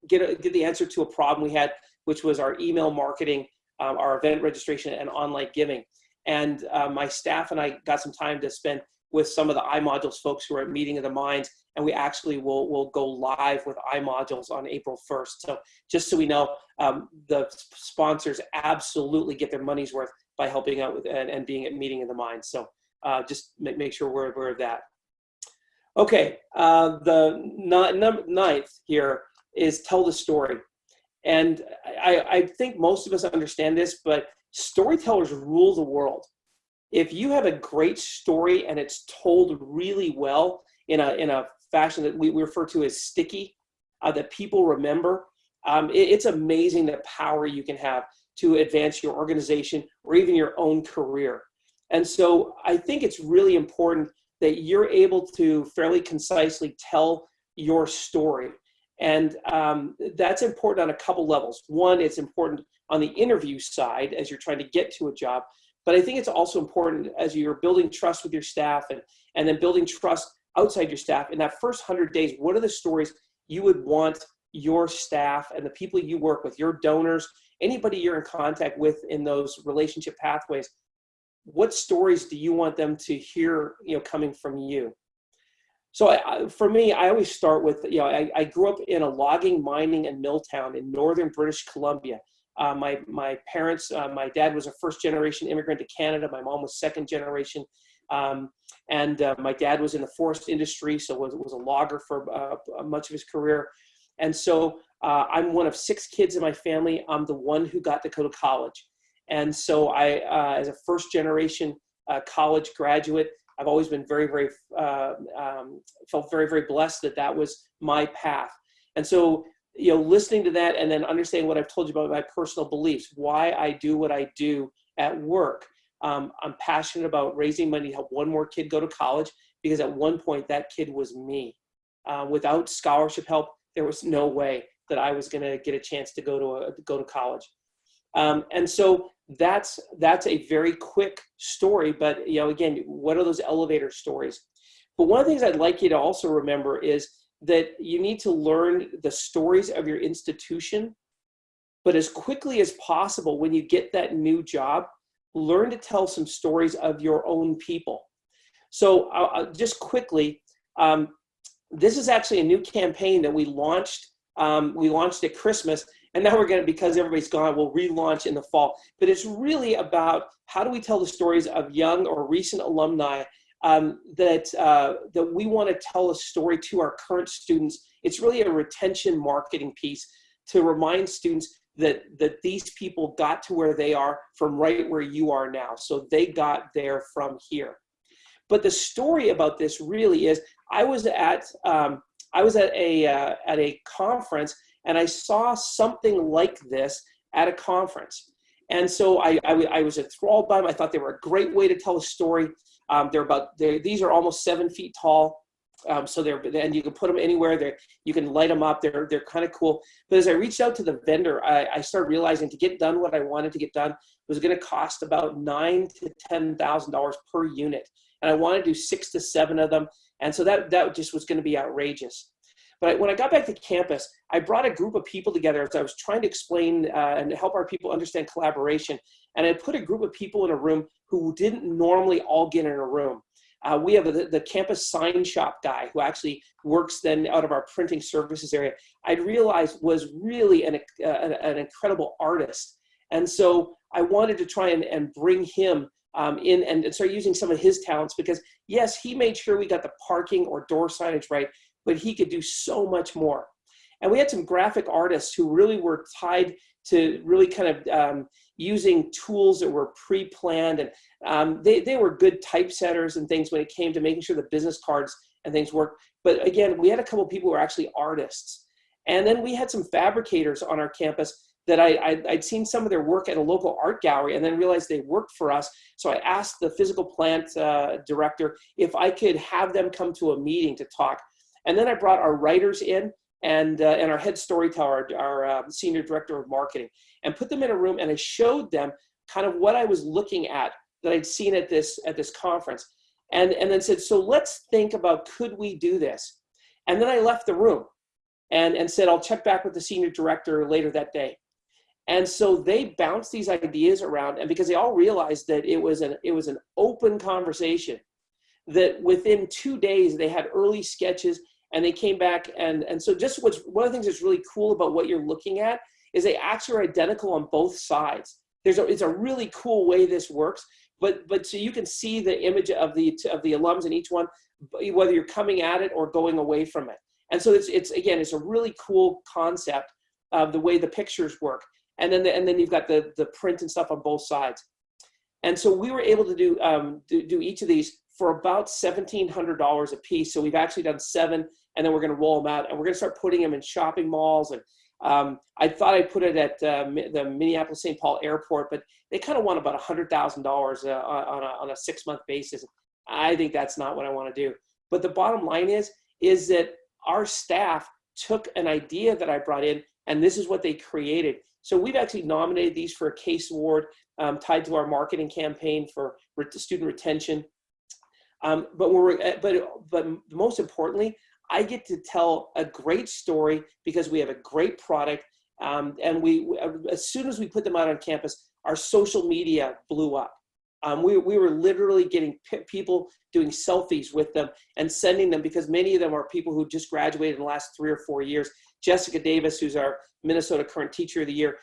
get the answer to a problem we had, which was our email marketing, our event registration, and online giving. And my staff and I got some time to spend with some of the iModules folks who are at Meeting of the Minds, and we actually will go live with iModules on April 1st. So just so we know, the sponsors absolutely get their money's worth by helping out with and being at Meeting of the Minds. So just make sure we're aware of that. Okay, the ninth here is tell the story. And I think most of us understand this, but storytellers rule the world. If you have a great story and it's told really well in a fashion that we refer to as sticky, that people remember, it's amazing the power you can have to advance your organization or even your own career. And so I think it's really important that you're able to fairly concisely tell your story. And that's important on a couple levels. One, it's important on the interview side as you're trying to get to a job. But I think it's also important as you're building trust with your staff and then building trust outside your staff. In that first 100 days, what are the stories you would want your staff and the people you work with, your donors, anybody you're in contact with in those relationship pathways, what stories do you want them to hear, coming from you? So for me, I always start with, I grew up in a logging, mining, and mill town in northern British Columbia. My parents, my dad was a first-generation immigrant to Canada. My mom was second generation. And my dad was in the forest industry, so was a logger for much of his career. And so I'm one of 6 kids in my family. I'm the one who got to go to college. And so I, as a first-generation college graduate, I've always been very, very, felt very, very blessed that was my path. And so, listening to that and then understanding what I've told you about my personal beliefs, why I do what I do at work. I'm passionate about raising money to help one more kid go to college, because at one point that kid was me. Without scholarship help, there was no way that I was going to get a chance to go to college. And so that's a very quick story, but again, what are those elevator stories? But one of the things I'd like you to also remember is that you need to learn the stories of your institution, but as quickly as possible, when you get that new job, learn to tell some stories of your own people. So just quickly, this is actually a new campaign that we launched. We launched at Christmas, and now we're going to, because everybody's gone, we'll relaunch in the fall. But it's really about how do we tell the stories of young or recent alumni that we want to tell a story to our current students. It's really a retention marketing piece to remind students that these people got to where they are from right where you are now. So they got there from here. But the story about this really is, I was at a conference, and I saw something like this at a conference. And so I was enthralled by them. I thought they were a great way to tell a story. These are almost 7 feet tall. So and you can put them anywhere. You can light them up. They're kind of cool. But as I reached out to the vendor, I started realizing to get done what I wanted to get done was going to cost about $9,000 to $10,000 per unit, and I wanted to do 6 to 7 of them. And so that just was going to be outrageous. But when I got back to campus, I brought a group of people together as I was trying to explain and help our people understand collaboration. And I put a group of people in a room who didn't normally all get in a room. We have the campus sign shop guy who actually works then out of our printing services area. I realized was really an incredible artist. And so I wanted to try and bring him in and start using some of his talents, because yes, he made sure we got the parking or door signage right, but he could do so much more. And we had some graphic artists who really were tied to really kind of using tools that were pre-planned, and they were good typesetters and things when it came to making sure the business cards and things worked. But again, we had a couple of people who were actually artists. And then we had some fabricators on our campus that I'd seen some of their work at a local art gallery and then realized they worked for us. So I asked the physical plant director if I could have them come to a meeting to talk. And then I brought our writers in and our head storyteller, our senior director of marketing, and put them in a room, and I showed them kind of what I was looking at that I'd seen at this conference, and then said, so let's think about, could we do this? And then I left the room and said, I'll check back with the senior director later that day. And so they bounced these ideas around, and because they all realized that it was an open conversation, that within 2 days they had early sketches, and they came back, and so just one of the things that's really cool about what you're looking at is they actually are identical on both sides. It's a really cool way this works, but so you can see the image of the alums in each one, whether you're coming at it or going away from it. And so it's a really cool concept of the way the pictures work. And then you've got the print and stuff on both sides. And so we were able to do each of these for about $1,700 a piece. So we've actually done 7, and then we're going to roll them out, and we're going to start putting them in shopping malls. And I thought I'd put it at the Minneapolis-St. Paul airport, but they kind of want about $100,000 on a 6-month basis. I think that's not what I want to do. But the bottom line is that our staff took an idea that I brought in, and this is what they created. So we've actually nominated these for a CASE award tied to our marketing campaign for student retention. But most importantly, I get to tell a great story because we have a great product. And as soon as we put them out on campus, our social media blew up. We were literally getting people doing selfies with them and sending them, because many of them are people who just graduated in the last 3 or 4 years. Jessica Davis, who's our Minnesota Current Teacher of the Year,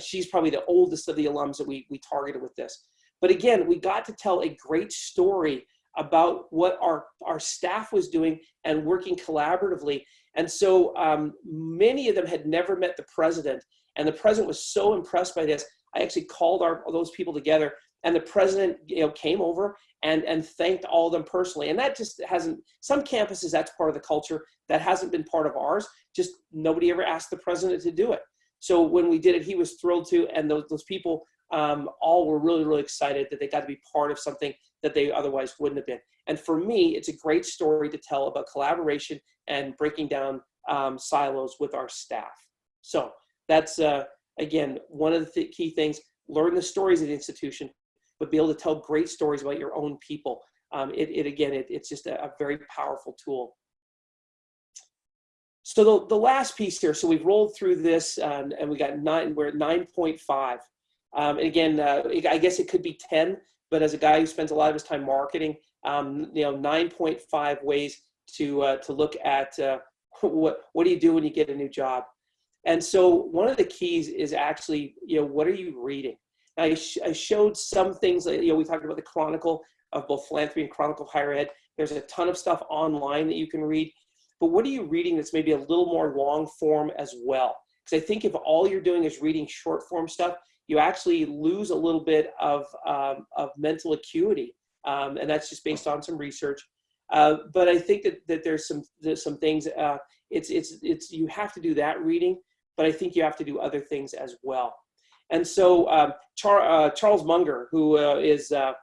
she's probably the oldest of the alums that we targeted with this. But again, we got to tell a great story about what our staff was doing and working collaboratively. And so many of them had never met the president, and the president was so impressed by this. I actually called those people together, and the president came over and thanked all of them personally. And that just hasn't, some campuses, that's part of the culture. That hasn't been part of ours. Just nobody ever asked the president to do it. So when we did it, he was thrilled to, and those people all were really, really excited that they got to be part of something that they otherwise wouldn't have been. And for me, it's a great story to tell about collaboration and breaking down silos with our staff. So that's again, one of the key things, learn the stories of the institution, but be able to tell great stories about your own people. It's just a very powerful tool. So the last piece here, so we've rolled through this and we're at 9.5. And again, I guess it could be 10, but as a guy who spends a lot of his time marketing, 9.5 ways to look at what do you do when you get a new job. And so one of the keys is actually, what are you reading? I showed some things, we talked about the Chronicle of both philanthropy and Chronicle of Higher Ed. There's a ton of stuff online that you can read. But what are you reading that's maybe a little more long form as well? Because I think if all you're doing is reading short form stuff, you actually lose a little bit of mental acuity. And that's just based on some research. But I think that there's some things, you have to do that reading, but I think you have to do other things as well. And so Charles Munger, who is at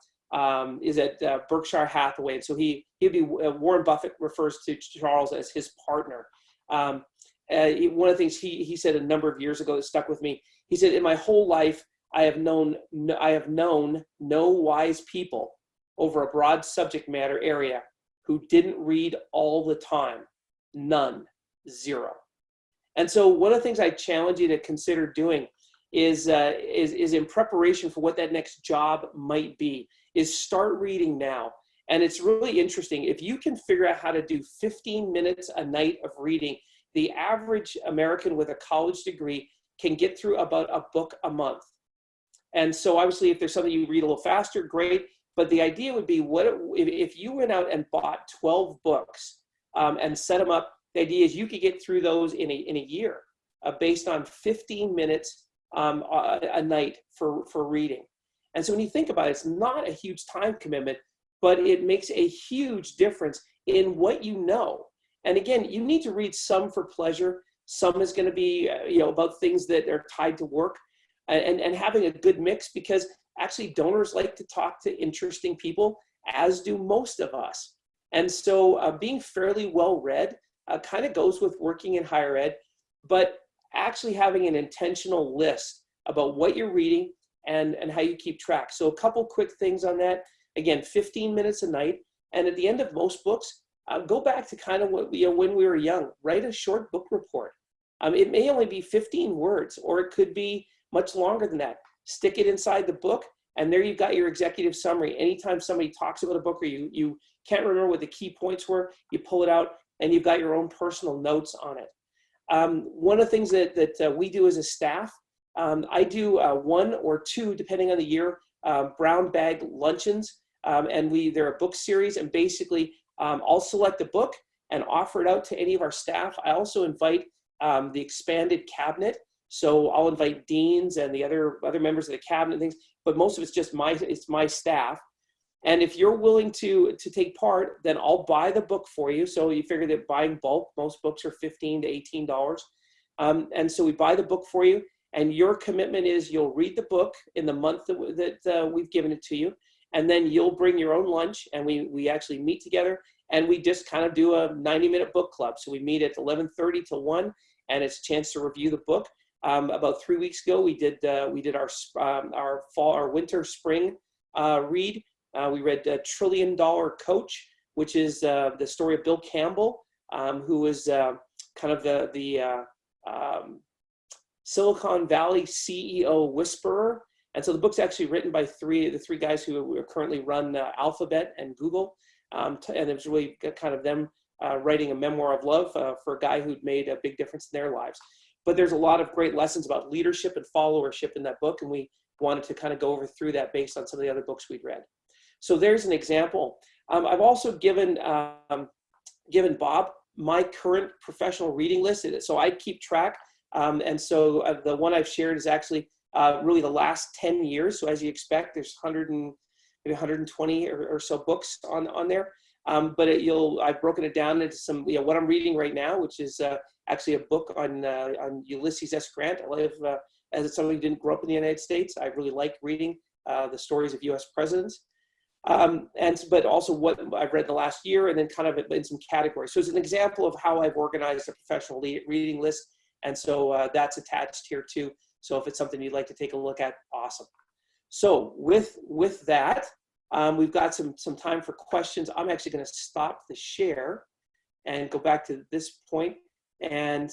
Berkshire Hathaway, and so he'd be Warren Buffett refers to Charles as his partner. One of the things he said a number of years ago that stuck with me. He said, "In my whole life, I have known no wise people over a broad subject matter area who didn't read all the time. None, zero." And so one of the things I challenge you to consider doing is in preparation for what that next job might be, is start reading now. And it's really interesting. If you can figure out how to do 15 minutes a night of reading, the average American with a college degree can get through about a book a month. And so obviously if there's something you read a little faster, great. But the idea would be, if you went out and bought 12 books and set them up, the idea is you could get through those in a year based on 15 minutes a night for reading. And so when you think about it, it's not a huge time commitment, but it makes a huge difference in what you know. And again, you need to read some for pleasure. Some is going to be about things that are tied to work, and having a good mix, because actually donors like to talk to interesting people, as do most of us. And so being fairly well read kind of goes with working in higher ed, but actually having an intentional list about what you're reading and how you keep track. So a couple quick things on that. Again, 15 minutes a night. And at the end of most books, go back to kind of what, when we were young, write a short book report. It may only be 15 words, or it could be much longer than that. Stick it inside the book, and there you've got your executive summary. Anytime somebody talks about a book or you can't remember what the key points were, you pull it out and you've got your own personal notes on it. One of the things that we do as a staff, I do 1 or 2, depending on the year, brown bag luncheons. And they're a book series, and basically I'll select a book and offer it out to any of our staff. I also invite the expanded cabinet. So I'll invite deans and the other members of the cabinet and things, but most of it's just my staff. And if you're willing to take part, then I'll buy the book for you. So you figure that buying bulk, most books are $15 to $18. And so we buy the book for you, and your commitment is you'll read the book in the month that we've given it to you. And then you'll bring your own lunch, and we actually meet together, and we just kind of do a 90-minute book club. So we meet at 11:30 to 1, and it's a chance to review the book. About 3 weeks ago, we did our winter spring read. We read $1 Trillion Coach, which is the story of Bill Campbell, who was kind of the Silicon Valley CEO whisperer. And so the book's actually written by the three guys who currently run Alphabet and Google. And it was really kind of them writing a memoir of love for a guy who'd made a big difference in their lives. But there's a lot of great lessons about leadership and followership in that book, and we wanted to kind of go over through that based on some of the other books we'd read. So there's an example. I've also given Bob my current professional reading list, so I keep track. And so the one I've shared is actually really the last 10 years. So as you expect, there's maybe 120 or so books on there. But I've broken it down into some, what I'm reading right now, which is actually a book on Ulysses S. Grant. I live, as somebody who didn't grow up in the United States, I really like reading the stories of U.S. presidents. But also what I've read in the last year, and then kind of in some categories. So it's an example of how I've organized a professional reading list. And so that's attached here too. So if it's something you'd like to take a look at, awesome. So with that, we've got some time for questions. I'm actually going to stop the share and go back to this point. And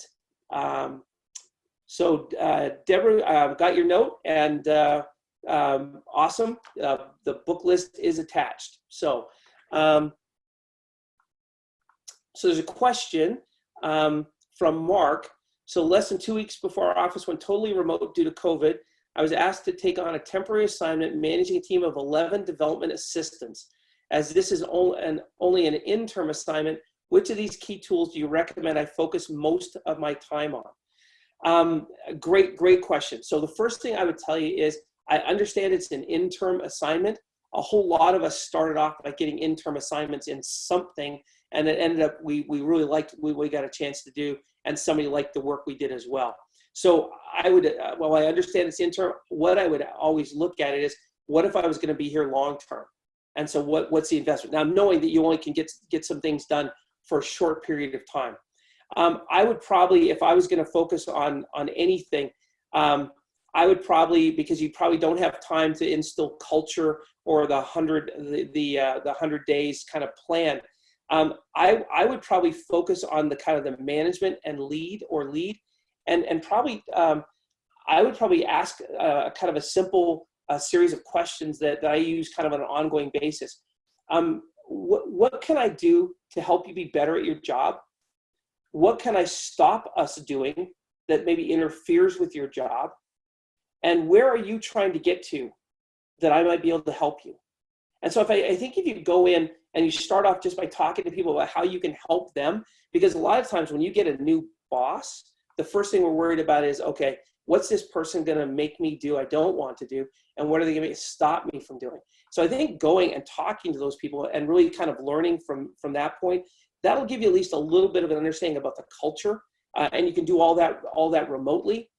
so Deborah, got your note, and awesome. The book list is attached. So there's a question from Mark. So less than 2 weeks before our office went totally remote due to COVID, I was asked to take on a temporary assignment managing a team of 11 development assistants. As this is only an interim assignment, which of these key tools do you recommend I focus most of my time on? Great question. So the first thing I would tell you is I understand it's an interim assignment. A whole lot of us started off by getting interim assignments in something, and it ended up we really liked what we got a chance to do, and somebody liked the work we did as well. So I would, while I understand it's interim, what I would always look at it is, what if I was going to be here long term? And so what's the investment? Now, knowing that you only can get some things done for a short period of time. I would probably, if I was going to focus on anything, I would probably, because you probably don't have time to instill culture or the 100 days kind of plan. I would probably focus on the kind of the management and lead, and probably I would probably ask kind of a simple series of questions that I use kind of on an ongoing basis. What can I do to help you be better at your job? What can I stop us doing that maybe interferes with your job? And where are you trying to get to that I might be able to help you? And so I think if you go in and you start off just by talking to people about how you can help them, because a lot of times when you get a new boss, the first thing we're worried about is, okay, what's this person going to make me do I don't want to do? And what are they going to stop me from doing? So I think going and talking to those people and really kind of learning from that point, that'll give you at least a little bit of an understanding about the culture. And you can do all that remotely.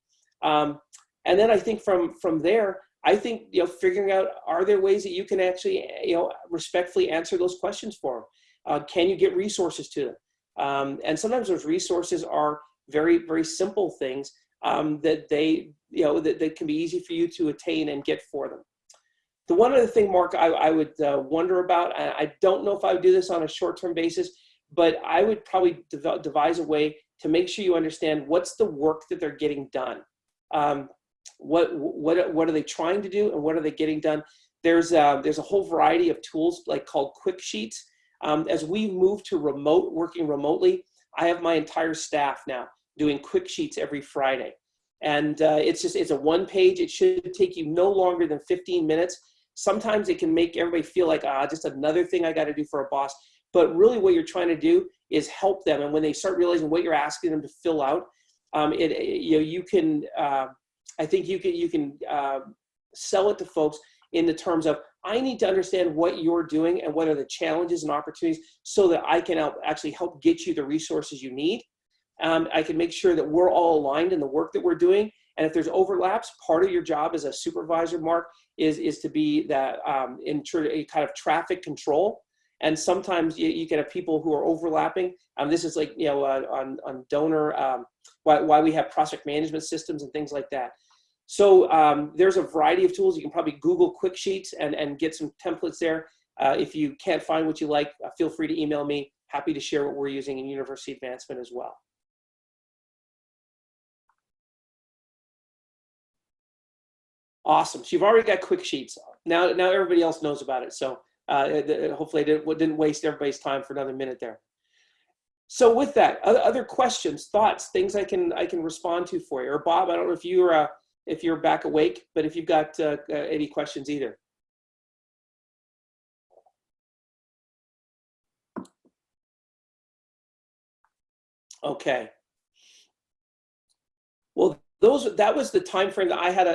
And then I think from there, I think, figuring out, are there ways that you can actually, respectfully answer those questions for them? Can you get resources to them? And sometimes those resources are very, very simple things that that can be easy for you to attain and get for them. The one other thing, Mark, I would wonder about, and I don't know if I would do this on a short-term basis, but I would probably devise a way to make sure you understand what's the work that they're getting done. What are they trying to do, and what are they getting done? There's a whole variety of tools called quick sheets. As we move to working remotely, I have my entire staff now doing quick sheets every Friday. And it's a one page. It should take you no longer than 15 minutes. Sometimes it can make everybody feel like, just another thing I got to do for a boss. But really what you're trying to do is help them. And when they start realizing what you're asking them to fill out, you can, I think you can sell it to folks in the terms of, I need to understand what you're doing and what are the challenges and opportunities so that I can actually help get you the resources you need. I can make sure that we're all aligned in the work that we're doing. And if there's overlaps, part of your job as a supervisor, Mark, is to be that a kind of traffic control. And sometimes you can have people who are overlapping. This is on donor, why we have project management systems and things like that. So there's a variety of tools. You can probably Google quick sheets and get some templates there. If you can't find what you like, feel free to email me. Happy to share what we're using in university advancement as well. Awesome. So you've already got quick sheets. Now everybody else knows about it. So hopefully I didn't waste everybody's time for another minute there. So with that, other questions, thoughts, things I can respond to for you. Or Bob, I don't know if you're back awake, but if you've got any questions either. Okay. Well, that was the time frame that I had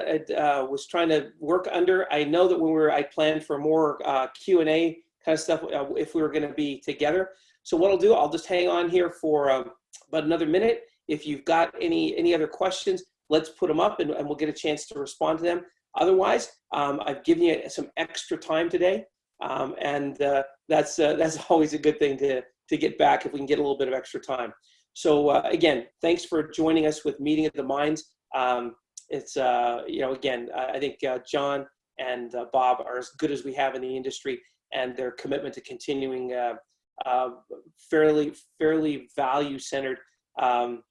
was trying to work under. I know that I planned for more Q&A kind of stuff if we were going to be together. So what I'll do, I'll just hang on here for about another minute. If you've got any other questions, let's put them up and we'll get a chance to respond to them. Otherwise, I've given you some extra time today, and that's always a good thing to get back if we can get a little bit of extra time. So again, thanks for joining us with Meeting of the Minds. again, I think John and Bob are as good as we have in the industry, and their commitment to continuing fairly value-centered an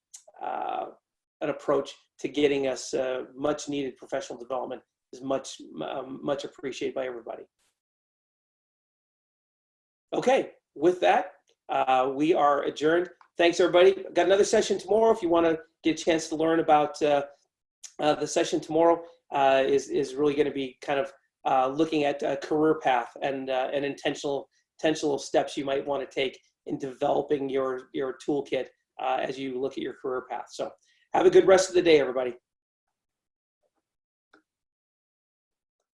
approach to getting us much needed professional development is much appreciated by everybody. Okay, with that, we are adjourned. Thanks, everybody. Got another session tomorrow. If you want to get a chance to learn about the session tomorrow, is really going to be kind of looking at a career path and intentional steps you might want to take in developing your toolkit as you look at your career path. So have a good rest of the day, everybody.